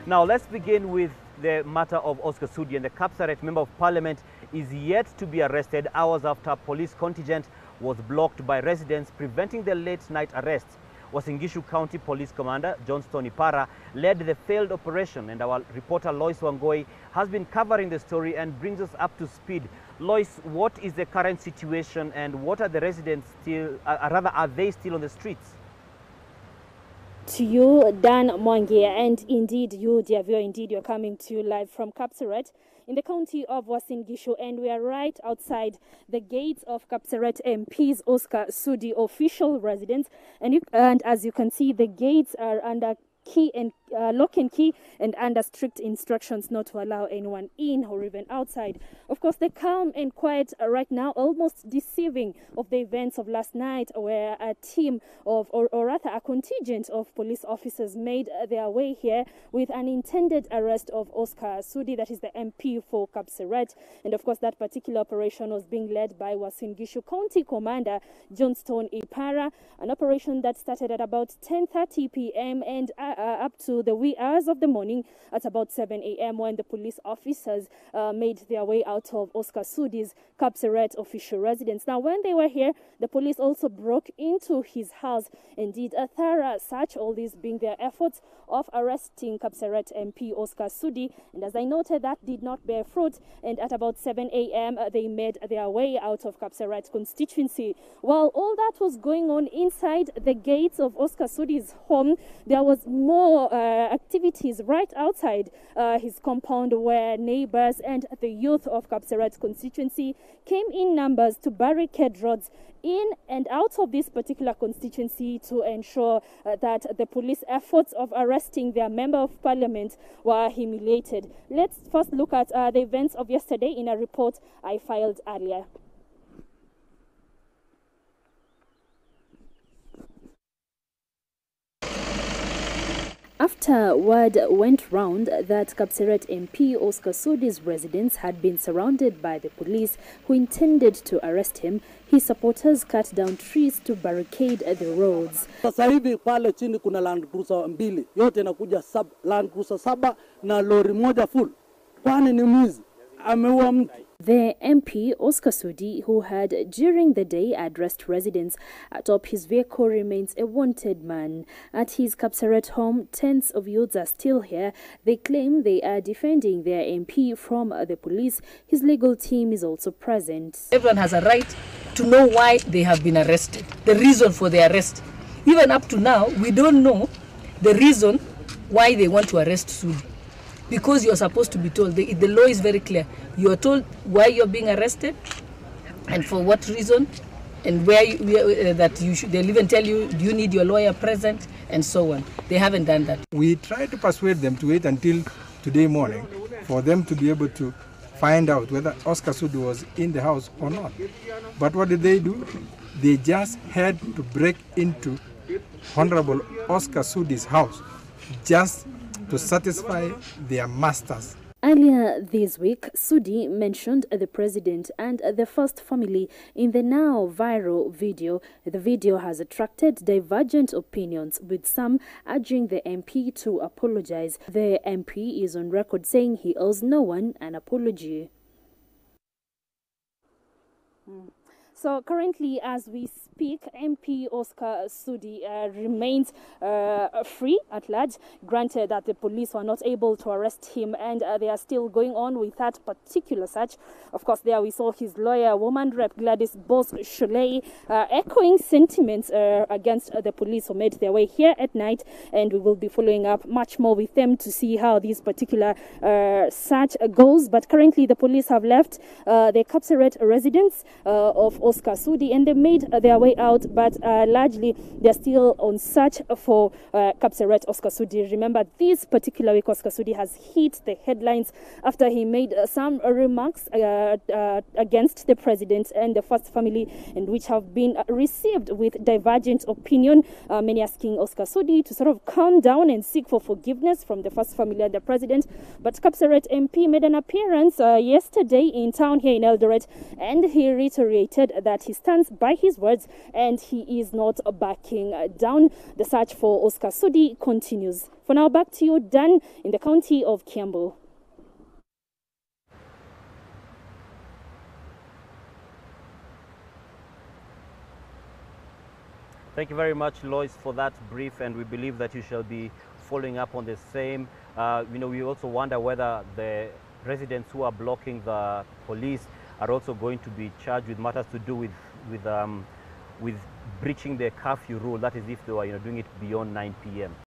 Now, let's begin with the matter of Oscar Sudi. And the Kapseret Member of Parliament is yet to be arrested hours after police contingent was blocked by residents, preventing the late-night arrests. Uasin County Police Commander Johnston Ipara led the failed operation, and our reporter Lois Wangoi has been covering the story and brings us up to speed. Lois, what is the current situation and what are the residents still, are they still on the streets? To you, Dan Mwangi, and indeed you, dear viewer, indeed you're coming to you live from Kapseret in the county of Uasin Gishu, and we are right outside the gates of Kapseret MP's Oscar Sudi official residence, and as you can see, the gates are under key and lock and key and under strict instructions not to allow anyone in or even outside. Of course, the calm and quiet right now, almost deceiving of the events of last night, where a team of, or rather a contingent of police officers made their way here with an intended arrest of Oscar Sudi, that is the MP for Kapseret. And of course, that particular operation was being led by Uasin Gishu County Commander Johnston Ipara, an operation that started at about 10:30 p.m. and up to the wee hours of the morning at about 7 a.m. when the police officers made their way out of Oscar Sudi's Kapseret official residence. Now, when they were here, the police also broke into his house and did a thorough search, all these being their efforts of arresting Kapseret MP Oscar Sudi. And as I noted, that did not bear fruit, and at about 7 a.m. They made their way out of Kapseret constituency. While all that was going on inside the gates of Oscar Sudi's home, there was more activities right outside his compound, where neighbors and the youth of Kapseret constituency came in numbers to barricade roads in and out of this particular constituency to ensure that the police efforts of arresting their member of parliament were humiliated. Let's first look at the events of yesterday in a report I filed earlier. After word went round that Kapseret MP Oscar Sudi's residence had been surrounded by the police who intended to arrest him, his supporters cut down trees to barricade the roads. Sasa hivi pale chini kuna Land Cruiser mbili, yote inakuja Land Cruiser 7 na lori moja full. Kwani ni mwizi? Ameua mtu. The MP, Oscar Sudi, who had during the day addressed residents atop his vehicle, remains a wanted man. At his Kapseret home, tens of youths are still here. They claim they are defending their MP from the police. His legal team is also present. Everyone has a right to know why they have been arrested, the reason for the arrest. Even up to now, we don't know the reason why they want to arrest Sudi. Because you are supposed to be told. The law is very clear. You are told why you are being arrested and for what reason, and they'll even tell you, do you need your lawyer present, and so on. They haven't done that. We tried to persuade them to wait until today morning for them to be able to find out whether Oscar Sudi was in the house or not. But what did they do? They just had to break into Honorable Oscar Sudi's house just to satisfy their masters. Earlier this week, Sudi mentioned the president and the first family in the now viral video. The video has attracted divergent opinions, with some urging the MP to apologize. The MP is on record saying he owes no one an apology. So currently, as we speak, MP Oscar Sudi remains free at large, granted that the police were not able to arrest him, and they are still going on with that particular search. Of course, there we saw his lawyer, woman rep Gladys Boss-Sholei, echoing sentiments against the police who made their way here at night, and we will be following up much more with them to see how this particular search goes. But currently, the police have left the Kapseret residence of Oscar Sudi, and they made their way out, but largely they're still on search for Kapseret Oscar Sudi. Remember, this particular week Oscar Sudi has hit the headlines after he made some remarks against the president and the first family, and which have been received with divergent opinion. Many asking Oscar Sudi to sort of calm down and seek for forgiveness from the first family and the president. But Kapseret MP made an appearance yesterday in town here in Eldoret, and he reiterated that he stands by his words and he is not backing down. The search for Oscar Sudi continues. For now, back to you, Dan, in the county of Kiambu. Thank you very much, Lois, for that brief, and we believe that you shall be following up on the same. We also wonder whether the residents who are blocking the police are also going to be charged with matters to do with breaching the curfew rule. That is, if they were doing it beyond 9 p.m.